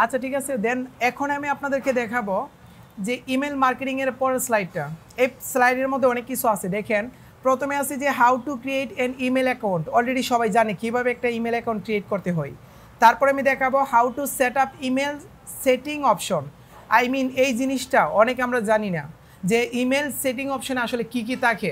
আচ্ছা ঠিক আছে, দেন এখন আমি আপনাদেরকে দেখাবো যে ইমেল মার্কেটিংয়ের পরের স্লাইডটা। এই স্লাইডের মধ্যে অনেক কিছু আছে। দেখেন প্রথমে আছে যে how to create an email account. Already সবাই জানে কীভাবে একটা ইমেল অ্যাকাউন্ট ক্রিয়েট করতে হয়। তারপরে আমি দেখাবো how to set up email setting option. I mean এই জিনিসটা অনেকে আমরা জানি না যে ইমেল সেটিং অপশনে আসলে কী কী থাকে।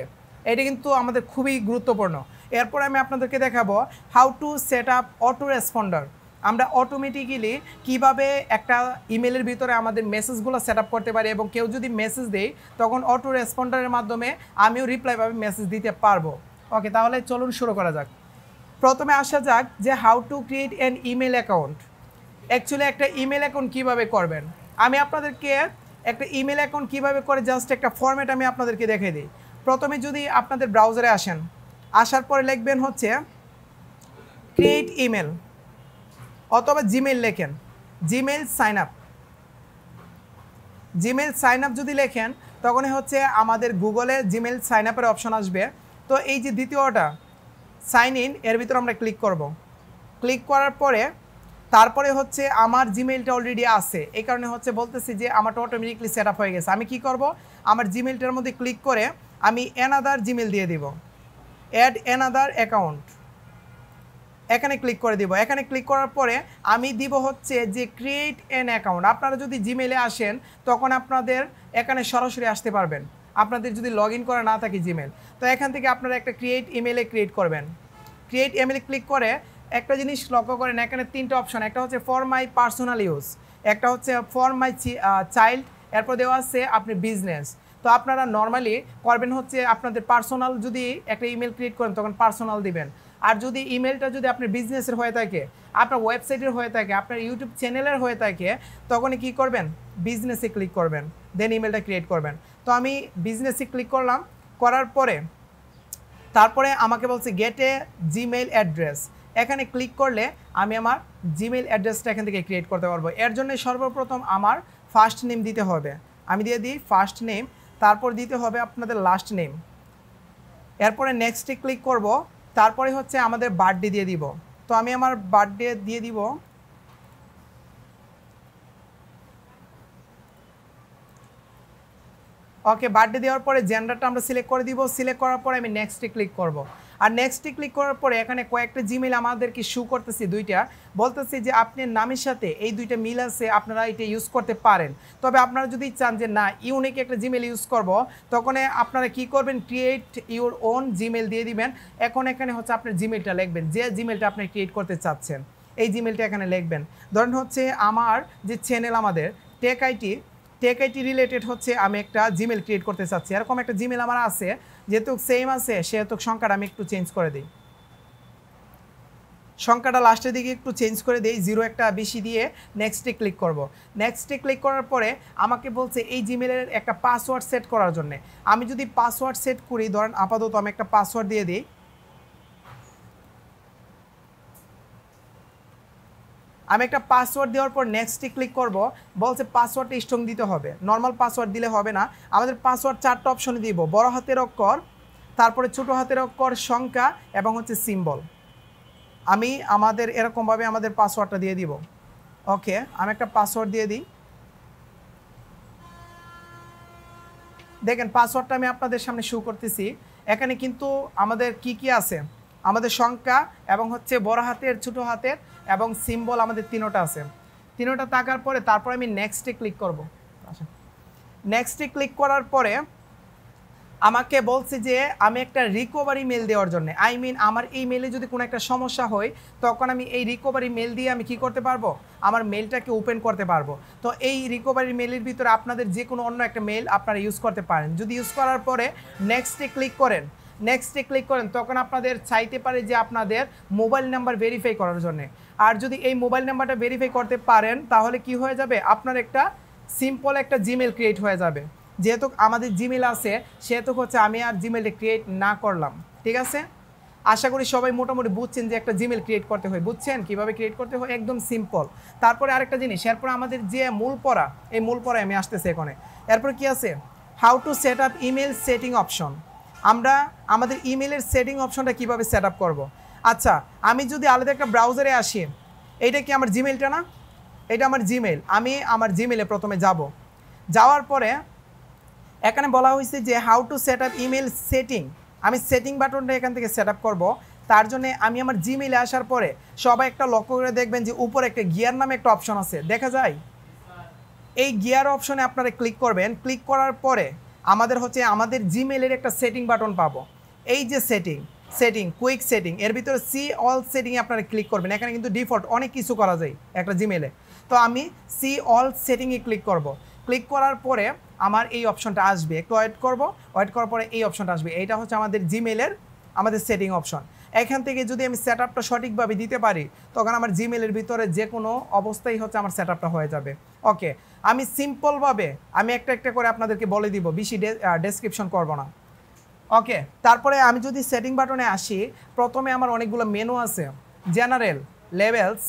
এটা কিন্তু আমাদের খুবই গুরুত্বপূর্ণ। এরপর আমি আপনাদেরকে দেখাবো how to set up auto responder. আমরা অটোমেটিক্যালি কীভাবে একটা ইমেলের ভিতরে আমাদের মেসেজগুলো সেট আপ করতে পারি এবং কেউ যদি মেসেজ দেয় তখন অটো রেসপন্ডারের মাধ্যমে আমিও রিপ্লাইভাবে মেসেজ দিতে পারবো। ওকে, তাহলে চলুন শুরু করা যাক। প্রথমে আসা যাক যে how to create an email account. Actually একটা ইমেল অ্যাকাউন্ট কীভাবে করবেন, আমি আপনাদেরকে একটা ইমেল অ্যাকাউন্ট কীভাবে করে জাস্ট একটা ফরম্যাট আমি আপনাদেরকে দেখে দিই। প্রথমে যদি আপনাদের ব্রাউজারে আসেন, আসার পরে লিখবেন হচ্ছে ক্রিয়েট ইমেল, অথবা জিমেল লেখেন, Gmail sign up. Gmail sign up যদি লেখেন তখনই হচ্ছে আমাদের গুগলে জিমেল সাইন আপের অপশন আসবে। তো এই যে দ্বিতীয়টা সাইন ইন, এর ভিতরে আমরা ক্লিক করব। ক্লিক করার পরে তারপরে হচ্ছে আমার জিমেলটা অলরেডি আছে, এই কারণে হচ্ছে বলতেছি যে আমারটা অটোমেটিকলি সেট আপ হয়ে গেছে। আমি কি করব, আমার জিমেলটার মধ্যে ক্লিক করে আমি অ্যানাদার জিমেল দিয়ে দিব, অ্যাড অ্যানাদার অ্যাকাউন্ট, এখানে ক্লিক করে দিব। এখানে ক্লিক করার পরে আমি দিব হচ্ছে যে ক্রিয়েট অ্যান অ্যাকাউন্ট। আপনারা যদি জিমেলে আসেন তখন আপনাদের এখানে সরাসরি আসতে পারবেন, আপনাদের যদি লগ ইন করা না থাকে জিমেল। তো এখান থেকে আপনারা একটা ক্রিয়েট ইমেলে ক্রিয়েট করবেন। ক্রিয়েট ইমেলে ক্লিক করে একটা জিনিস লক্ষ্য করেন, এখানে তিনটা অপশন, একটা হচ্ছে ফর মাই পার্সোনাল ইউজ, একটা হচ্ছে ফর মাই চাইল্ড, এরপর দেওয়া আছে আপনি বিজনেস। তো আপনারা নর্মালি করবেন হচ্ছে আপনাদের পার্সোনাল, যদি একটা ইমেল ক্রিয়েট করেন তখন পার্সোনাল দিবেন। আর যদি ইমেলটা যদি আপনার বিজনেসের হয়ে থাকে, আপনার ওয়েবসাইটের হয়ে থাকে, আপনার ইউটিউব চ্যানেলের হয়ে থাকে, তখনই কী করবেন, বিজনেসে ক্লিক করবেন, দেন ইমেলটা ক্রিয়েট করবেন। তো আমি বিজনেসে ক্লিক করলাম, করার পরে তারপরে আমাকে বলছে গেট এ জিমেইল অ্যাড্রেস। এখানে ক্লিক করলে আমি আমার জিমেইল অ্যাড্রেসটা এখান থেকে ক্রিয়েট করতে পারবো। এর জন্য সর্বপ্রথম আমার ফার্স্ট নেম দিতে হবে, আমি দিয়ে দিই ফার্স্ট নেম, তারপর দিতে হবে আপনাদের লাস্ট নেম, এরপরে নেক্সটে ক্লিক করব, তারপরে হচ্ছে আমাদের বার্থডে দিয়ে দিব। তো আমি আমার বার্থডে দিয়ে দিব, ওকে। বার্থডে দেওয়ার পরে জেন্ডারটা আমরা সিলেক্ট করে দিব, সিলেক্ট করার পরে আমি নেক্সটে ক্লিক করব। আর নেক্সটে ক্লিক করার পরে এখানে কয়েকটা জিমেল আমাদেরকে শু করতেছি, দুইটা, বলতেছি যে আপনার নামের সাথে এই দুইটা মিল আছে, আপনারা এটা ইউজ করতে পারেন। তবে আপনারা যদি চান যে না ইউনিক একটা জিমেল ইউজ করব, তখন আপনারা কি করবেন, ক্রিয়েট ইউর ওন জিমেল দিয়ে দিবেন। এখন এখানে হচ্ছে আপনার জিমেলটা লিখবেন, যে জিমেলটা আপনি ক্রিয়েট করতে চাচ্ছেন এই জিমেলটা এখানে লিখবেন। ধরেন হচ্ছে আমার যে চ্যানেল আমাদের টেক আইটি রিলেটেড হচ্ছে আমি একটা জিমেল ক্রিয়েট করতে চাচ্ছি, এরকম একটা জিমেল আমার আছে, যেহেতু সেম আছে সেহেতু সংখ্যাটা আমি একটু চেঞ্জ করে দিই, সংখ্যাটা লাস্টের দিকে একটু চেঞ্জ করে দিই, 0 একটা বেশি দিয়ে নেক্সটে ক্লিক করব। নেক্সটে ক্লিক করার পরে আমাকে বলছে এই জিমেলের একটা পাসওয়ার্ড সেট করার জন্য। আমি যদি পাসওয়ার্ড সেট করি, ধরেন আপাতত আমি একটা পাসওয়ার্ড দিয়ে দিই, আমি একটা পাসওয়ার্ড দেওয়ার পর নেক্সটে ক্লিক করব, বলছে পাসওয়ার্ডটা স্ট্রং দিতে হবে, নর্মাল পাসওয়ার্ড দিলে হবে না। আমাদের পাসওয়ার্ড 4টা অপশনে দিব, বড় হাতের অক্ষর, তারপরে ছোটো হাতের অক্ষর, সংখ্যা এবং হচ্ছে সিম্বল। আমি আমাদের এরকমভাবে আমাদের পাসওয়ার্ডটা দিয়ে দিব। ওকে, আমি একটা পাসওয়ার্ড দিয়ে দিই। দেখেন পাসওয়ার্ডটা আমি আপনাদের সামনে শো করতেছি। এখানে কিন্তু আমাদের কি কি আছে, আমাদের সংখ্যা এবং হচ্ছে বড় হাতের, ছোটো হাতের এবং সিম্বল, আমাদের তিনোটা আছে। তিনোটা থাকার পরে তারপর আমি নেক্সটে ক্লিক করব। নেক্সটে ক্লিক করার পরে আমাকে বলছে যে আমি একটা রিকভারি মেল দেওয়ার জন্য, আই মিন আমার এই মেলে যদি কোনো একটা সমস্যা হয় তখন আমি এই রিকভারি মেল দিয়ে আমি কি করতে পারবো, আমার মেলটাকে ওপেন করতে পারবো। তো এই রিকভারি মেলের ভিতরে আপনাদের যে কোনো অন্য একটা মেল আপনারা ইউজ করতে পারেন। যদি ইউজ করার পরে নেক্সটে ক্লিক করেন তখন আপনাদের চাইতে পারে যে আপনাদের মোবাইল নাম্বার ভেরিফাই করার জন্য। আর যদি এই মোবাইল নাম্বারটা ভেরিফাই করতে পারেন তাহলে কি হয়ে যাবে, আপনার একটা সিম্পল একটা জিমেল ক্রিয়েট হয়ে যাবে। যেহেতু আমাদের জিমেল আছে সেহেতু হচ্ছে আমি আর জিমেলটা ক্রিয়েট না করলাম। ঠিক আছে, আশা করি সবাই মোটামুটি বুঝছেন যে একটা জিমেল ক্রিয়েট করতে হয়, বুঝছেন কীভাবে ক্রিয়েট করতে হয়, একদম সিম্পল। তারপরে আরেকটা জিনিস, এরপর আমাদের যে মূল পড়া, এই মূল পড়ায় আমি আসতেছি এখানে। এরপর কি আছে, how to set up email setting option. আমরা আমাদের ইমেলের সেটিং অপশনটা কীভাবে সেট আপ করবো। আচ্ছা, আমি যদি আলাদা একটা ব্রাউজারে আসি, এইটা কি আমার জিমেলটা না, এটা আমার জিমেইল। আমি আমার জিমেইলে প্রথমে যাব, যাওয়ার পরে এখানে বলা হয়েছে যে how to set up email setting. আমি সেটিং বাটনটা এখান থেকে সেট আপ করবো। তার জন্য আমি আমার জিমেইলে আসার পরে সবাই একটা লক্ষ্য করে দেখবেন যে উপরে একটা গিয়ার নামে একটা অপশন আছে, দেখা যায়? এই গিয়ার অপশনে আপনারা ক্লিক করবেন। ক্লিক করার পরে আমাদের হচ্ছে আমাদের জিমেইলের একটা সেটিং বাটন পাবো। এই যে সেটিং কুইক সেটিং, এর ভিতরে সি অল সেটিংয়ে আপনারা ক্লিক করবেন। এখানে কিন্তু ডিফল্ট অনেক কিছু করা যায় একটা জিমেইলে। তো আমি সি অল সেটিংয়ে ক্লিক করব। ক্লিক করার পরে আমার এই অপশনটা আসবে, একটু ওয়েট করব। ওয়েট করার পরে এই অপশনটা আসবে। এইটা হচ্ছে আমাদের জিমেইলের আমাদের সেটিং অপশন। এখান থেকে যদি আমি সেট আপটা সঠিকভাবে দিতে পারি তখন আমার জিমেইলের ভিতরে যে কোনো অবস্থায় হচ্ছে আমার সেট আপটা হয়ে যাবে। ওকে, আমি সিম্পলভাবে আমি একটা একটা করে আপনাদেরকে বলে দিব, বেশি ডেসক্রিপশন করব না। ওকে, তারপরে আমি যদি সেটিং বাটনে আসি, প্রথমে আমার অনেকগুলো মেনু আছে, general, levels,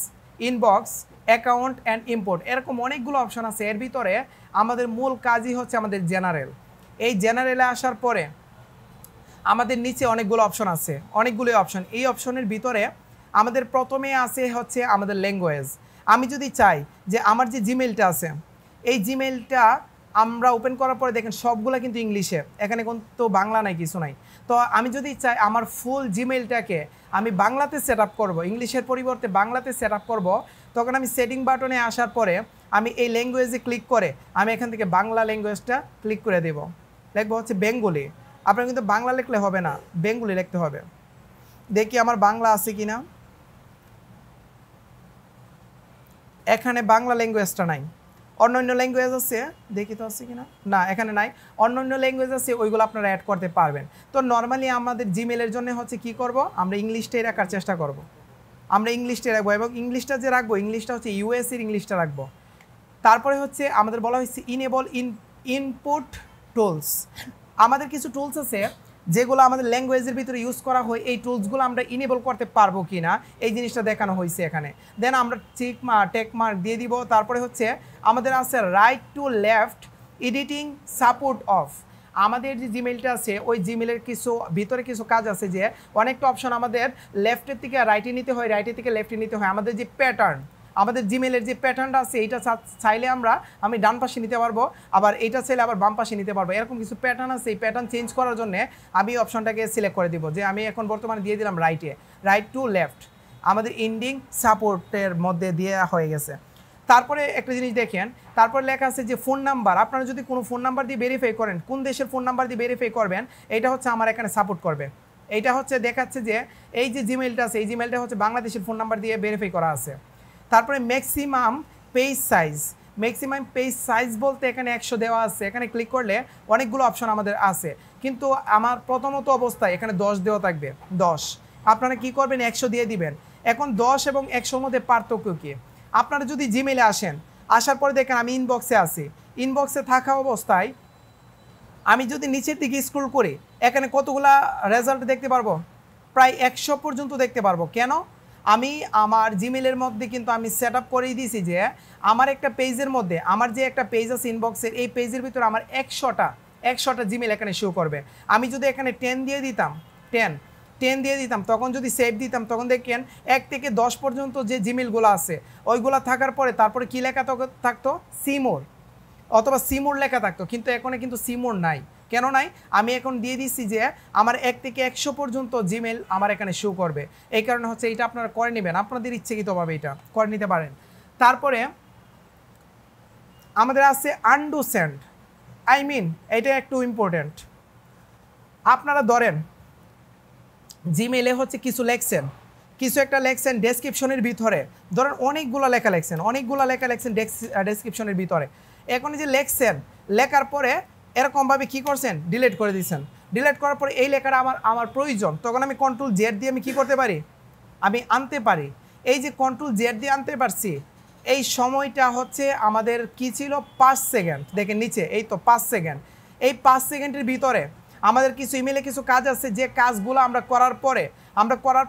inbox, account and import, এরকম অনেকগুলো অপশন আছে। এর ভিতরে আমাদের মূল কাজই হচ্ছে আমাদের জেনারেল। এই জেনারেলে আসার পরে আমাদের নিচে অনেকগুলো অপশন আছে, অনেকগুলো অপশন। এই অপশনের ভিতরে আমাদের প্রথমে আছে হচ্ছে আমাদের ল্যাঙ্গুয়েজ। আমি যদি চাই যে আমার যে জিমেইলটা আছে এই জিমেইলটা আমরা ওপেন করার পরে দেখেন সবগুলো কিন্তু ইংলিশে, এখানে কিন্তু বাংলা নাই, কিছু নাই। তো আমি যদি চাই আমার ফুল জিমেইলটাকে আমি বাংলাতে সেট আপ করবো, ইংলিশের পরিবর্তে বাংলাতে সেট আপ করবো, তখন আমি সেটিং বাটনে আসার পরে আমি এই ল্যাঙ্গুয়েজে ক্লিক করে আমি এখান থেকে বাংলা ল্যাঙ্গুয়েজটা ক্লিক করে দেব। লিখবো হচ্ছে বেঙ্গলি। আপনার কিন্তু বাংলা লিখলে হবে না, বেঙ্গলি লিখতে হবে। দেখি আমার বাংলা আছে কিনা, এখানে বাংলা ল্যাঙ্গুয়েজটা নাই, অন্য অন্য ল্যাঙ্গুয়েজ আছে, দেখি তো আছে কিনা, না এখানে নাই। অন্য অন্য ল্যাঙ্গুয়েজ আছে, ওইগুলো আপনারা অ্যাড করতে পারবেন। তো নর্মালি আমাদের জিমেলের জন্য হচ্ছে কি করব, আমরা ইংলিশটাই রাখার চেষ্টা করব। আমরা ইংলিশটাই রাখবো, এবং ইংলিশটা যে রাখবো ইংলিশটা হচ্ছে ইউএসএর ইংলিশটা রাখবো। তারপরে হচ্ছে আমাদের বলা হয়েছে ইনেবল ইনপুট টুলস। আমাদের কিছু টুলস আছে যেগুলো আমাদের ল্যাঙ্গুয়েজের ভিতরে ইউজ করা হয়, এই টুলসগুলো আমরা ইনেবল করতে পারবো কি না এই জিনিসটা দেখানো হয়েছে এখানে। দেন আমরা টেক মার্ক দিয়ে দিব। তারপরে হচ্ছে আমাদের আছে right to left editing support of. আমাদের যে জিমেইলটা আছে ওই জিমেইলের কিছু ভিতরে কিছু কাজ আছে যে অনেকটা অপশন আমাদের লেফটের থেকে রাইটে নিতে হয়, রাইটের থেকে লেফটে নিতে হয়। আমাদের যে প্যাটার্ন, আমাদের জিমেইলের যে প্যাটার্নটা আছে এইটা চাইলে আমি ডান পাশে নিতে পারবো, আবার এইটা চাইলে আবার বাম পাশে নিতে পারবো। এরকম কিছু প্যাটার্ন আছে, এই প্যাটার্ন চেঞ্জ করার জন্য আমি এই অপশনটাকে সিলেক্ট করে দিব, যে আমি এখন বর্তমানে দিয়ে দিলাম রাইট টু লেফট। আমাদের ইন্ডিং সাপোর্টের মধ্যে দেওয়া হয়ে গেছে। তারপরে একটা জিনিস দেখেন, তারপরে লেখা আছে যে ফোন নাম্বার। আপনারা যদি কোনো ফোন নাম্বার দিয়ে ভেরিফাই করেন, কোন দেশের ফোন নাম্বার দিয়ে ভেরিফাই করবেন, এটা হচ্ছে আমার এখানে সাপোর্ট করবে। এইটা হচ্ছে দেখাচ্ছে যে এই যে জিমেইলটা আছে এই জিমেইলটা হচ্ছে বাংলাদেশের ফোন নাম্বার দিয়ে ভেরিফাই করা আছে। তারপরে maximum page size, maximum page size বলতে এখানে 100 দেওয়া আছে। এখানে ক্লিক করলে অনেকগুলো অপশন আমাদের আছে, কিন্তু আমার প্রথমত অবস্থায় এখানে 10 দেওয়া থাকবে। 10 আপনারা কি করবেন, 100 দিয়ে দিবেন। এখন 10 এবং 100-র মধ্যে পার্থক্য কি? আপনারা যদি জিমেইলে আসেন, আসার পরে দেখেন আমি ইনবক্সে আছি। ইনবক্সে থাকা অবস্থায় আমি যদি নিচের দিকে স্ক্রল করি এখানে কতগুলা রেজাল্ট দেখতে পারবো, প্রায় 100 পর্যন্ত দেখতে পারবো। কেন? আমি আমার জিমেইলের মধ্যে কিন্তু আমি সেট আপ করেই দিয়েছি যে আমার একটা পেজের মধ্যে, আমার যে একটা পেজ আছে ইনবক্সের, এই পেজের ভিতরে আমার 100টা জিমেইল এখানে শো করবে। আমি যদি এখানে 10 দিয়ে দিতাম তখন যদি সেভ দিতাম, তখন দেখেন 1 থেকে 10 পর্যন্ত যে জিমেইলগুলো আছে ওইগুলো থাকার পরে তারপরে কী লেখা থাকতো, সিমোর অথবা সিমোর লেখা থাকতো। কিন্তু এখন কিন্তু সিমোর নাই। কেন নাই? আমি এখন দিয়ে দিচ্ছি যে আমার 1 থেকে 100 পর্যন্ত জিমেইল আমার এখানে শো করবে। এই কারণে হচ্ছে এটা আপনারা করে নেবেন, আপনাদের ইচ্ছাকৃতভাবে এটা করে নিতে পারেন। তারপরে আমাদের আছে আনডু সেন্ড, এটা একটু ইম্পর্টেন্ট। আপনারা ধরেন জিমেইলে হচ্ছে কিছু একটা লেখছেন ডেসক্রিপশনের ভিতরে, ধরেন অনেকগুলো লেখা লেখছেন ডেসক্রিপশনের ভিতরে। এখন যে লেখার পরে এরকমভাবে কী করছেন, ডিলিট করে দিচ্ছেন। ডিলিট করার পরে এই লেখাটা আমার প্রয়োজন, তখন আমি কন্ট্রোল জেড দিয়ে আমি কী করতে পারি, আমি আনতে পারি। এই যে কন্ট্রোল জেড দিয়ে আনতে পারছি, এই সময়টা হচ্ছে আমাদের কি ছিল, 5 সেকেন্ড। দেখেন নিচে এই তো 5 সেকেন্ড। এই 5 সেকেন্ডের ভিতরে আমাদের কিছু ইমেলে কিছু কাজ আছে, যে কাজগুলো আমরা করার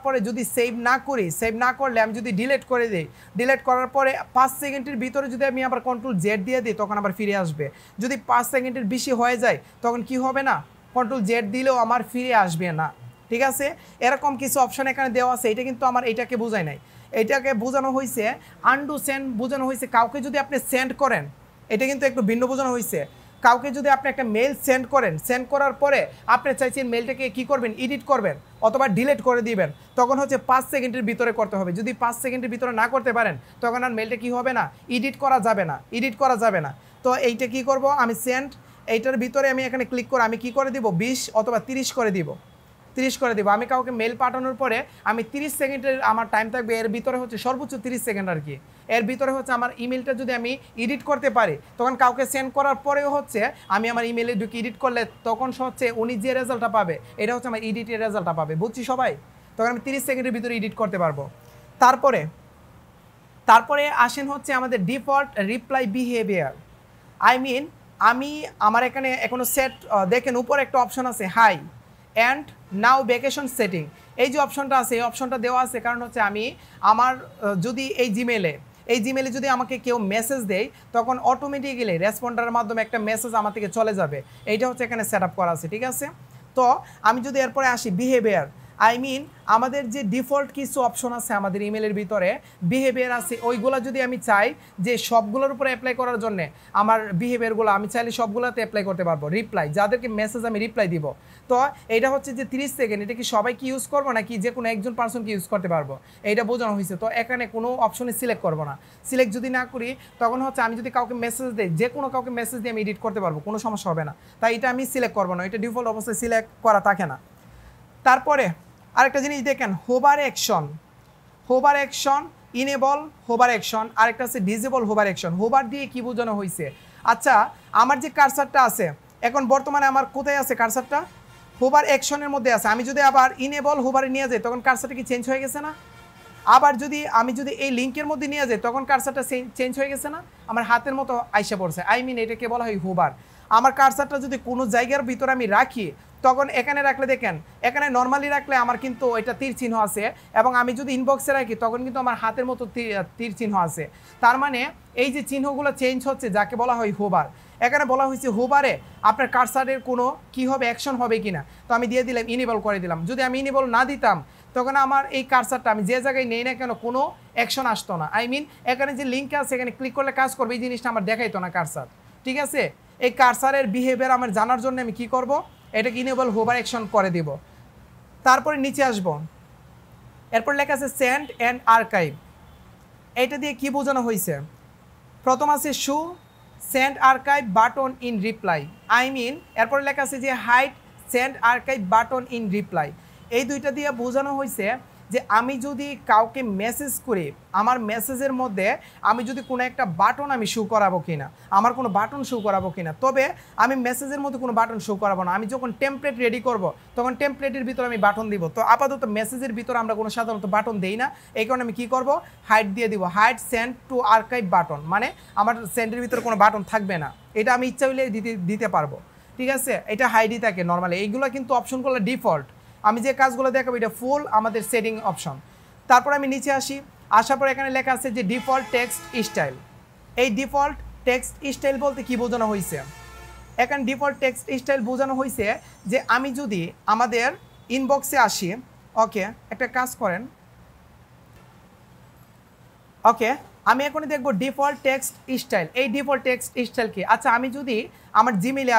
পরে যদি সেভ না করলে আমি যদি ডিলিট করে দিই, ডিলিট করার পরে 5 সেকেন্ডের ভিতরে যদি আমি আবার কন্ট্রোল জেড দিয়ে দিই তখন আবার ফিরে আসবে। যদি 5 সেকেন্ডের বেশি হয়ে যায় তখন কি হবে না, কন্ট্রোল জেড দিলেও আমার ফিরে আসবে না। ঠিক আছে, এরকম কিছু অপশন এখানে দেওয়া আছে। এটা কিন্তু আমার এইটাকে বোঝায় নাই। এটাকে বোঝানো হয়েছে আনডু সেন্ড, বোঝানো হয়েছে কাউকে যদি আপনি সেন্ড করেন, এটা কিন্তু একটু ভিন্ন বোঝানো হয়েছে। কাউকে যদি আপনি একটা মেল সেন্ড করেন, সেন্ড করার পরে আপনি চাইছেন মেলটাকে কী করবেন, এডিট করবেন অথবা ডিলিট করে দিবেন, তখন হচ্ছে 5 সেকেন্ডের ভিতরে করতে হবে। যদি 5 সেকেন্ডের ভিতরে না করতে পারেন তখন আর মেলটা কী হবে না, এডিট করা যাবে না, এডিট করা যাবে না। তো এইটা কী করব, আমি সেন্ড, এইটার ভিতরে আমি এখানে ক্লিক করে আমি কী করে দিব, 20 অথবা 30 করে দিব, 30 করে দিব। আমি কাউকে মেল পাঠানোর পরে আমি 30 সেকেন্ডের আমার টাইম থাকবে, এর ভিতরে হচ্ছে সর্বোচ্চ 30 সেকেন্ড আর কি। এর ভিতরে হচ্ছে আমার ইমেলটা যদি আমি এডিট করতে পারি, তখন কাউকে সেন্ড করার পরেও হচ্ছে আমি আমার ইমেলে ঢুকে এডিট করলে তখন হচ্ছে উনি যে রেজাল্টটা পাবে এটা হচ্ছে আমার এডিটের রেজাল্টটা পাবে, বুঝছি সবাই? তখন আমি 30 সেকেন্ডের ভিতরে এডিট করতে পারবো। তারপরে আসেন হচ্ছে আমাদের ডিফল্ট রিপ্লাই বিহেভিয়ার। আমি আমার এখানে এখনো সেট, দেখেন উপরে একটা অপশন আছে hi and now vacation setting. এই যে অপশনটা আছে, এই অপশনটা দেওয়া আছে কারণ হচ্ছে আমি আমার যদি এই জিমেলে যদি আমাকে কেউ মেসেজ দেয় তখন অটোমেটিক্যালি রেসপন্ডারের মাধ্যমে একটা মেসেজ আমার থেকে চলে যাবে। এইটা হচ্ছে এখানে সেট আপ করা আছে, ঠিক আছে? তো আমি যদি এরপরে আসি বিহেভিয়ার, আমাদের যে ডিফল্ট কিছু অপশন আছে আমাদের ইমেলের ভিতরে বিহেভিয়ার আছে, ওইগুলো যদি আমি চাই যে সবগুলোর উপরে অ্যাপ্লাই করার জন্য আমার বিহেভিয়ারগুলো আমি চাইলে সবগুলোতে অ্যাপ্লাই করতে পারবো। রিপ্লাই, যাদেরকে মেসেজ আমি রিপ্লাই দিব, তো এটা হচ্ছে যে 30 সেকেন্ড, এটা কি সবাই কি ইউজ করবো নাকি যে কোনো একজন পার্সনকে ইউজ করতে পারবো, এইটা বোঝানো হয়েছে। তো এখানে কোনো অপশনে সিলেক্ট করবো না। সিলেক্ট যদি না করি তখন হচ্ছে আমি যদি কাউকে মেসেজ দিই, যে কোনো কাউকে মেসেজ দিয়ে আমি এডিট করতে পারবো, কোনো সমস্যা হবে না। তাই এটা আমি সিলেক্ট করবো না, এটা ডিফল্ট অবস্থায় সিলেক্ট করা থাকে না। তারপরে আরেকটা জিনিস দেখেন, hover action enable hover action, আরেকটা আছে ডিসেবল হোভার অ্যাকশন। হোভার দিয়ে কি বোঝানো হয়েছে, আচ্ছা আমার যে কার্সারটা আছে এখন বর্তমানে আমার কোথায় আছে কার্সারটা, হোভার অ্যাকশনের মধ্যে আছে। আমি যদি আবার ইনেবল হোভারে নিয়ে যাই তখন কার্সারটা কি চেঞ্জ হয়ে গেছে না? আবার আমি যদি এই লিঙ্কের মধ্যে নিয়ে যাই তখন কার্সারটা চেঞ্জ হয়ে গেছে না? আমার হাতের মতো আইসা পড়ছে। এটাকে বলা হয় হোভার। আমার কার্সারটা যদি কোনো জায়গার ভিতরে আমি রাখি তখন এখানে রাখলে দেখেন, এখানে নর্মালি রাখলে আমার কিন্তু এটা তীর চিহ্ন আছে, এবং আমি যদি ইনবক্সে রাখি তখন কিন্তু আমার হাতের মতো তীর চিহ্ন আছে। তার মানে এই যে চিহ্নগুলো চেঞ্জ হচ্ছে যাকে বলা হয় হোভার। এখানে বলা হয়েছে হোভারে আপনার কার্সারের কোনো কি হবে, অ্যাকশন হবে কিনা। তো আমি দিয়ে দিলাম, ইনেবল করে দিলাম। যদি আমি ইনেবল না দিতাম তখন আমার এই কার্সারটা আমি যে জায়গায় নেই না কেন কোনো অ্যাকশন আসতো না। এখানে যে লিঙ্ক আছে এখানে ক্লিক করলে কাজ করবে, এই জিনিসটা আমার দেখাইতো না কার্সার, ঠিক আছে? এই কার্সারের বিহেভিয়ার আমার জানার জন্য আমি কি করব, এটাকে ইনেবল হোভার অ্যাকশন করে দিব। তারপরে নিচে আসব, এরপর লেখা আছে সেন্ড অ্যান্ড আর্কাইভ। এটা দিয়ে কি বোঝানো হয়েছে, প্রথম আছে show send archive button in reply. এরপর লেখা আছে যে hide send archive button in reply. এই দুইটা দিয়ে বোঝানো হয়েছে যে আমি যদি কাউকে মেসেজ করি, আমার মেসেজের মধ্যে আমি যদি কোনো একটা বাটন আমি শো করাবো কিনা, আমার কোনো বাটন শো করাবো কিনা। তবে আমি মেসেজের মধ্যে কোনো বাটন শো করাবো না। আমি যখন টেমপ্লেট রেডি করব তখন টেমপ্লেটের ভিতরে আমি বাটন দিব। তো আপাতত মেসেজের ভিতরে আমরা কোনো সাধারণত বাটন দেই না, এই কারণে আমি কী করব, হাইড দিয়ে দিব, hide send to archive button, মানে আমার সেন্ডের ভিতরে কোনো বাটন থাকবে না। এটা আমি ইচ্ছা হইলে দিতে পারবো, ঠিক আছে? এটা হাইডই থাকে নর্মালি। এইগুলো কিন্তু অপশনগুলো ডিফল্ট, আমি যে কাজগুলো দেখাবো এটা ফুল আমাদের সেটিং অপশন। তারপর আমি নিচে আসার পর এখানে লেখা আছে যে ডিফল্ট টেক্সট স্টাইল। এই ডিফল্ট টেক্সট স্টাইল বলতে কি বোঝানো হয়েছে, এখানে ডিফল্ট টেক্সট স্টাইল বোঝানো হয়েছে যে আমি যদি আমাদের ইনবক্সে আসি, ওকে একটা কাজ করেন, ওকে আমি এখনই দেখবো ডিফল্ট টেক্সট স্টাইল। এই ডিফল্ট টেক্সট স্টাইল কি, আচ্ছা আমি যদি আমার জিমেইলে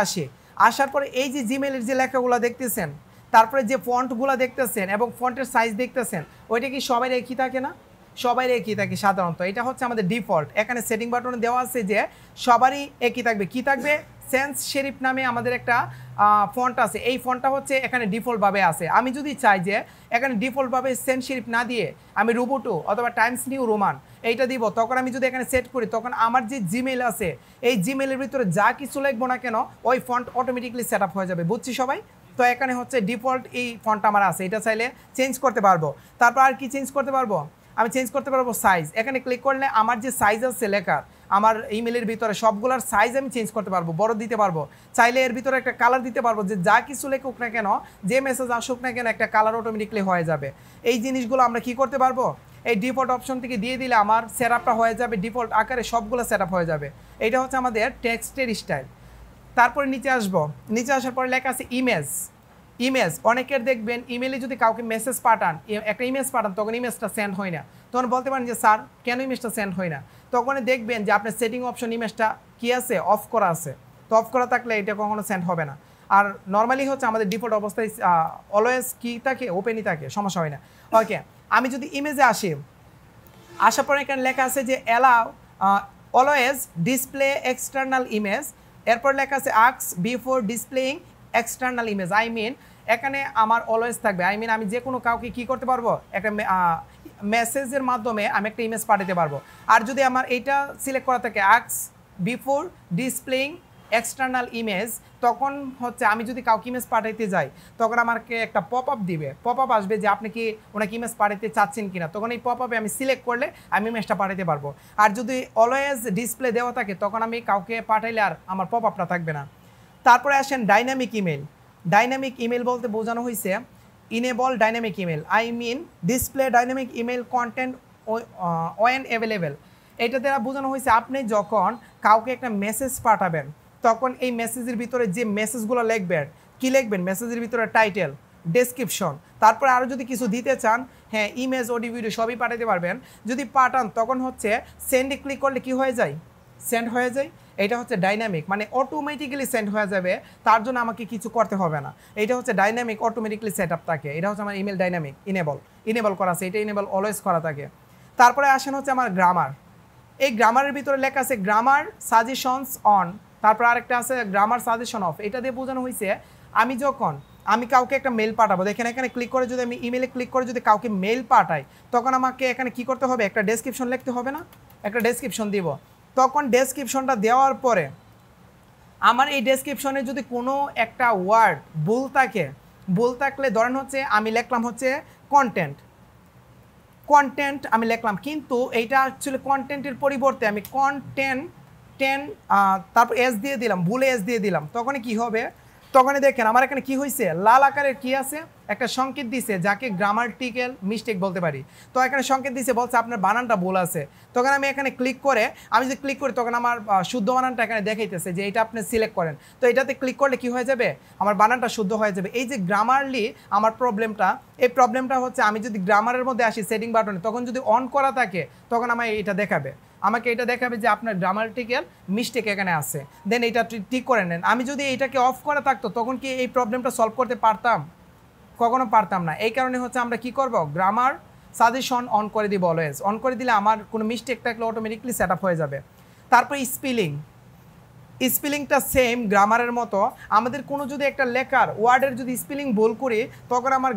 আসার পরে এই যে জিমেইলের যে লেখাগুলো দেখতেছেন, তারপরে যে ফন্টগুলো দেখতেছেন এবং ফন্টের সাইজ দেখতেছেন, ওইটা কি সবাই একই থাকে না? সবাই একই থাকে সাধারণত। এটা হচ্ছে আমাদের ডিফল্ট। এখানে সেটিং বাটনে দেওয়া আছে যে সবারই একই থাকবে। কি থাকবে, সেন্স শেরিফ নামে আমাদের একটা ফন্ট আছে, এই ফন্টটা হচ্ছে এখানে ডিফল্টভাবে আছে। আমি যদি চাই যে এখানে ডিফল্টভাবে সেন্স শেরিফ না দিয়ে আমি রোবোটো অথবা টাইমস নিউ রোমান এইটা দিব, তখন আমি যদি এখানে সেট করি তখন আমার যে জিমেইল আছে এই জিমেইলের ভিতরে যা কিছু লিখবো না কেন ওই ফন্ট অটোমেটিকলি সেট আপ হয়ে যাবে, বুঝছি সবাই? তো এখানে হচ্ছে ডিফল্ট এই ফন্টটা আমার আছে, এটা চাইলে চেঞ্জ করতে পারবো। তারপর আর কি চেঞ্জ করতে পারবো, আমি চেঞ্জ করতে পারবো সাইজ। এখানে ক্লিক করলে আমার যে সাইজ আছে লেখার, আমার ইমেলের ভিতরে সবগুলোর সাইজ আমি চেঞ্জ করতে পারবো, বড় দিতে পারবো। চাইলে এর ভিতরে একটা কালার দিতে পারবো, যে যা কিছু লেখুক না কেন, যে মেসেজ আসুক না কেন, একটা কালার অটোমেটিকলি হয়ে যাবে। এই জিনিসগুলো আমরা কি করতে পারবো, এই ডিফল্ট অপশন থেকে দিয়ে দিলে আমার সেট আপটা হয়ে যাবে, ডিফল্ট আকারে সবগুলো সেট আপ হয়ে যাবে। এটা হচ্ছে আমাদের টেক্সটের স্টাইল। তারপরে নিচে আসার পরে লেখা আছে ইমেজ। ইমেজ, অনেকের দেখবেন ইমেলে যদি কাউকে মেসেজ পাঠান, একটা ইমেজ পাঠান, তখন ইমেজটা সেন্ড হয় না। তখন বলতে পারেন যে স্যার কেন ইমেজটা সেন্ড হয় না, তখন দেখবেন যে আপনার সেটিং অপশন ইমেজটা কি আছে, অফ করা আছে। তো অফ করা থাকলে এটা কখনো সেন্ড হবে না। আর নর্মালি হচ্ছে আমাদের ডিফল্ট অবস্থায় অলওয়েজ কি থাকে, ওপেনই থাকে, সমস্যা হয় না। ওকে, আমি যদি ইমেজে আসি, আসার পরে এখানে লেখা আছে যে allow always display external image, এরপর লেখা আছে ask before displaying external image. I mean এখানে আমার অলওয়েজ থাকবে, আই মিন আমি যে কোনো কাউকে কী করতে পারবো, একটা মেসেজের মাধ্যমে আমি একটা ইমেজ পাঠাতে পারবো। আর যদি আমার এইটা সিলেক্ট করা থাকে ask before displaying external image, তখন হচ্ছে আমি যদি কাউকে ইমেজ পাঠাইতে যাই তখন আমাকে একটা পপ আপ দিবে, পপ আপ আসবে যে আপনি কি ওনাকে ইমেজ পাঠাতে চাচ্ছেন কিনা, তখন এই পপ আপে আমি সিলেক্ট করলে আমি ইমেজটা পাঠাতে পারবো। আর যদি অলওয়েজ ডিসপ্লে দেওয়া থাকে তখন আমি কাউকে পাঠাইলে আর আমার পপ আপটা থাকবে না। তারপরে আসেন ডাইনামিক ইমেল। ডাইনামিক ইমেল বলতে বোঝানো হয়েছে enable dynamic email, I mean display dynamic email content when available. এটা দ্বারা বোঝানো হয়েছে আপনি যখন কাউকে একটা মেসেজ পাঠাবেন তখন এই মেসেজের ভিতরে যে মেসেজগুলো লিখবেন, কী লিখবেন, মেসেজের ভিতরে টাইটেল, ডেসক্রিপশন, তারপরে আরও যদি কিছু দিতে চান, হ্যাঁ ইমেজ, অডিও, ভিডিও সবই পাঠাতে পারবেন। যদি পাঠান তখন হচ্ছে সেন্ডে ক্লিক করলে কি হয়ে যায়, সেন্ড হয়ে যায়। এটা হচ্ছে ডাইনামিক, মানে অটোমেটিক্যালি সেন্ড হয়ে যাবে, তার জন্য আমাকে কিছু করতে হবে না। এটা হচ্ছে ডাইনামিক, অটোমেটিক্যালি সেট আপ থাকে। এটা হচ্ছে আমার ইমেল ডাইনামিক, ইনেবল করা আছে, এটা ইনেবল অলওয়েজ করা থাকে। তারপরে আসেন হচ্ছে আমার গ্রামার। এই গ্রামারের ভিতরে লেখা আছে গ্রামার সাজেশনস অন, তারপর আরেকটা আছে গ্রামার সাজেশন অফ। এটা দিয়ে বোঝানো হয়েছে আমি কাউকে একটা মেল পাঠাবো, দেখেন এখানে ক্লিক করে যদি আমি ইমেলে ক্লিক করে যদি কাউকে মেল পাঠাই তখন আমাকে এখানে কি করতে হবে, একটা ডেসক্রিপশন লিখতে হবে না, একটা ডেসক্রিপশন দিব। তখন ডেসক্রিপশনটা দেওয়ার পরে আমার এই ডেসক্রিপশনে যদি কোনো একটা ওয়ার্ড ভুল থাকলে ধরেন হচ্ছে আমি লিখলাম হচ্ছে কন্টেন্ট আমি লিখলাম, কিন্তু এইটা অ্যাকচুয়ালি কন্টেন্টের পরিবর্তে আমি তারপর এস দিয়ে দিলাম, ভুলে এস দিয়ে দিলাম, তখনই কি হবে, তখনই দেখেন আমার এখানে কি হয়েছে, লাল আকারের কি আছে, একটা সংকেত দিছে যাকে গ্রামাটিক্যাল মিস্টেক বলতে পারি। তো এখানে সংকেত দিছে, বলছে আপনার বানানটা ভুল আছে। তখন আমি এখানে ক্লিক করে আমি যদি ক্লিক করি তখন আমার শুদ্ধ বানানটা এখানে দেখাইতেছে যে এটা আপনি সিলেক্ট করেন। তো এটাতে ক্লিক করলে কি হয়ে যাবে, আমার বানানটা শুদ্ধ হয়ে যাবে। এই যে গ্রামারলি আমার এই প্রবলেমটা হচ্ছে আমি যদি গ্রামারের মধ্যে আসি সেটিং বাটনে, তখন যদি অন করা থাকে তখন আমাকে এটা দেখাবে যে আপনার গ্রামাটিক্যাল মিস্টেক এখানে আছে, দেন এটা ঠিক করে নেন। আমি যদি এটাকে অফ করা থাকতো তখন কি এই প্রবলেমটা সলভ করতে পারতাম, কখনো পারতাম না। এই কারণে হচ্ছে আমরা কি করব, গ্রামার সাজেশন অন করে দিব, অলওয়েজ অন করে দিলে আমার কোনো মিস্টেক থাকলে অটোমেটিকলি সেট আপ হয়ে যাবে। তারপর স্পেলিংটা সেম গ্রামারের মতো, আমাদের কোনো যদি একটা লেখার ওয়ার্ডের যদি স্পেলিং ভুল করি তখন আমার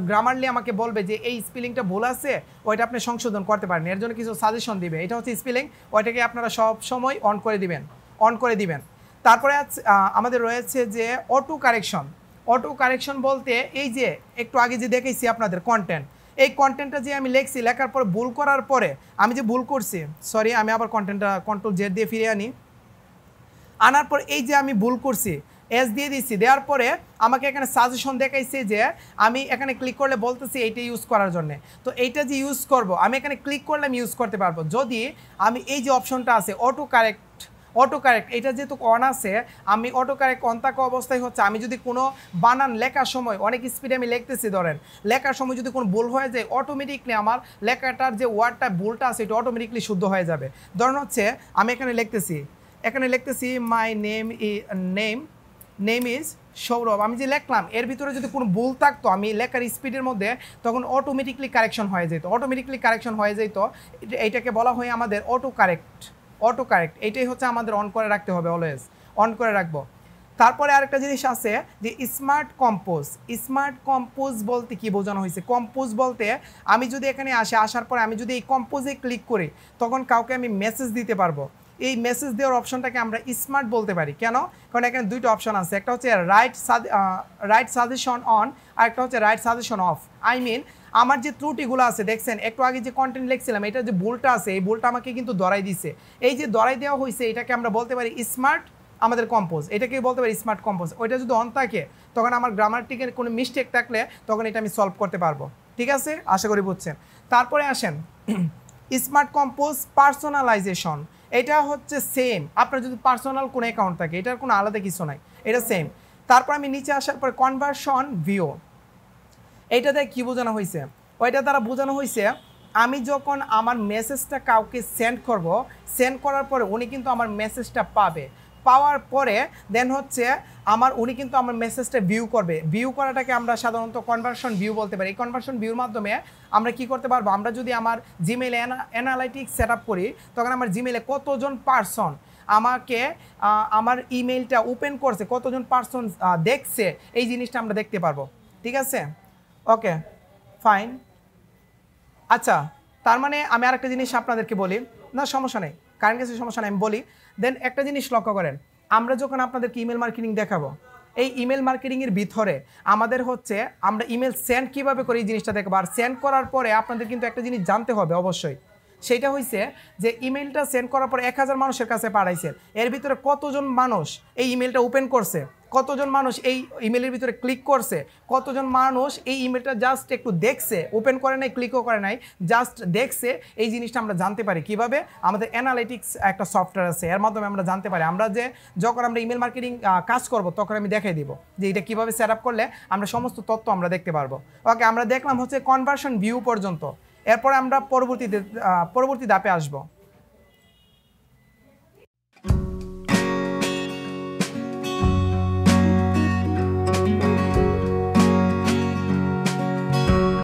গ্রামারলি আমাকে বলবে যে এই স্পেলিংটা ভুল আছে, ওইটা আপনি সংশোধন করতে পারেন, এর জন্য কিছু সাজেশন দিবে। এটা হচ্ছে স্পেলিং, ওইটাকে আপনারা সব সময় অন করে দিবেন। তারপরে আমাদের রয়েছে যে অটো কারেকশন বলতে এই যে একটু আগে যে দেখেছি আপনাদের এই কন্টেন্টটা যে আমি লেখার পরে ভুল করার পরে আমি যে ভুল করছি, সরি আমি আবার কন্টেন্টটা কন্ট্রোল জেড দিয়ে ফিরে আনার পর এই যে আমি ভুল করছি এস দিয়ে দিচ্ছি, দেওয়ার পরে আমাকে এখানে সাজেশন দেখাইছে যে আমি এখানে ক্লিক করলে বলতেছি এইটা ইউজ করার জন্য। তো এইটা যে ইউজ করব আমি এখানে ক্লিক করলে আমি ইউজ করতে পারবো যদি আমি এই যে অপশনটা আছে অটো কারেক্ট এটা যেহেতু অন আছে, আমি অটো কারেক্ট অন থাকা অবস্থায় হচ্ছে আমি যদি কোনো বানান লেখার সময় অনেক স্পিডে আমি লিখতেছি, ধরেন লেখার সময় যদি কোনো ভুল হয়ে যায় অটোমেটিকলি আমার লেখাটার যে ওয়ার্ডটা ভুলটা আছে এটা অটোমেটিকলি শুদ্ধ হয়ে যাবে। ধরেন হচ্ছে আমি এখানে লিখতেছি মাই নেম ইজ সৌরভ, আমি যে লিখলাম এর ভিতরে যদি কোনো ভুল থাকতো আমি লেখার স্পিডের মধ্যে তখন অটোমেটিকলি কারেকশন হয়ে যেত। এইটাকে বলা হয় আমাদের অটো কারেক্ট। এইটাই হচ্ছে আমাদের অন করে রাখতে হবে, অলওয়েজ অন করে রাখবো। তারপরে আরেকটা জিনিস আছে যে স্মার্ট কম্পোজ বলতে কি বোঝানো হয়েছে, কম্পোজ বলতে আমি যদি এখানে আসার পরে আমি যদি এই কম্পোজে ক্লিক করি তখন কাউকে আমি মেসেজ দিতে পারবো। এই মেসেজ দেওয়ার অপশনটাকে আমরা স্মার্ট বলতে পারি, কেন, কারণ এখানে দুইটা অপশন আছে, একটা হচ্ছে রাইট সাজেশন অন আর একটা হচ্ছে write suggestion off. I mean আমার যে ত্রুটিগুলো আছে দেখছেন একটু আগে যে কন্টেন্ট লিখছিলাম এটা যে ভুলটা আছে এই ভুলটা আমাকে কিন্তু ধরাই দিছে, এই যে ধরাই দেওয়া হয়েছে এটাকে আমরা বলতে পারি স্মার্ট আমাদের কম্পোজ, এটাকেই বলতে পারি স্মার্ট কম্পোজ। ওইটা যদি অন থাকে তখন আমার গ্রামাটিকের কোনো মিস্টেক থাকলে তখন এটা আমি সলভ করতে পারবো। ঠিক আছে, আশা করি বুঝছেন। তারপরে আসেন স্মার্ট কম্পোজ পার্সোনালাইজেশন, এটা হচ্ছে সেম, আপনার যদি পার্সোনাল কোনো অ্যাকাউন্ট থাকে এটার কোনো আলাদা কিছু নাই, এটা সেম। তারপর আমি নিচে আসার পর কনভার্সন ভিউ, এইটাতে কি বোঝানো হয়েছে, ওইটা দ্বারা বোঝানো হয়েছে আমি যখন আমার মেসেজটা কাউকে সেন্ড করব, সেন্ড করার পরে উনি কিন্তু আমার মেসেজটা পাবে, পাওয়ার পরে দেন হচ্ছে উনি কিন্তু আমার মেসেজটা ভিউ করবে। ভিউ করাটাকে আমরা সাধারণত কনভার্সন ভিউ বলতে পারি। এই কনভার্সন ভিউর মাধ্যমে আমরা কি করতে পারবো, আমরা যদি আমার জিমেইলে অ্যানালাইটিক্স সেট আপ করি, তখন আমার জিমেইলে কতজন পার্সন আমাকে আমার ইমেইলটা ওপেন করছে, কতজন পার্সন দেখছে, এই জিনিসটা আমরা দেখতে পারবো। ঠিক আছে, ওকে ফাইন। আচ্ছা, তার মানে আমি আরেকটা জিনিস আপনাদেরকে বলি, না সমস্যা নেই, কারেন্ট কিছু সমস্যা নেই, আমি বলি। দেন একটা জিনিস লক্ষ্য করেন, আমরা যখন আপনাদেরকে ইমেল মার্কেটিং দেখাবো, এই ইমেল মার্কেটিংয়ের ভিতরে আমাদের হচ্ছে আমরা ইমেল সেন্ড কীভাবে করি এই জিনিসটা দেখবো। আর সেন্ড করার পরে আপনাদের কিন্তু একটা জিনিস জানতে হবে অবশ্যই, সেইটা হয়েছে যে ইমেলটা সেন্ড করার পর 1000 মানুষের কাছে পাঠাইছেন, এর ভিতরে কতজন মানুষ এই ইমেলটা ওপেন করছে, কতজন মানুষ এই ইমেলের ভিতরে ক্লিক করছে, কতজন মানুষ এই ইমেলটা জাস্ট একটু দেখছে, ওপেন করে নাই, ক্লিকও করে নাই, জাস্ট দেখছে, এই জিনিসটা আমরা জানতে পারি কিভাবে, আমাদের অ্যানালিটিক্স একটা সফটওয়্যার আছে, এর মাধ্যমে আমরা জানতে পারি। আমরা যে যখন আমরা ইমেল মার্কেটিং কাজ করব, তখন আমি দেখাই দিব যে এটা কীভাবে সেট আপ করলে আমরা সমস্ত তথ্য আমরা দেখতে পারবো। ওকে, আমরা দেখলাম হচ্ছে কনভার্সন ভিউ পর্যন্ত। এরপরে আমরা পরবর্তী ধাপে আসবো।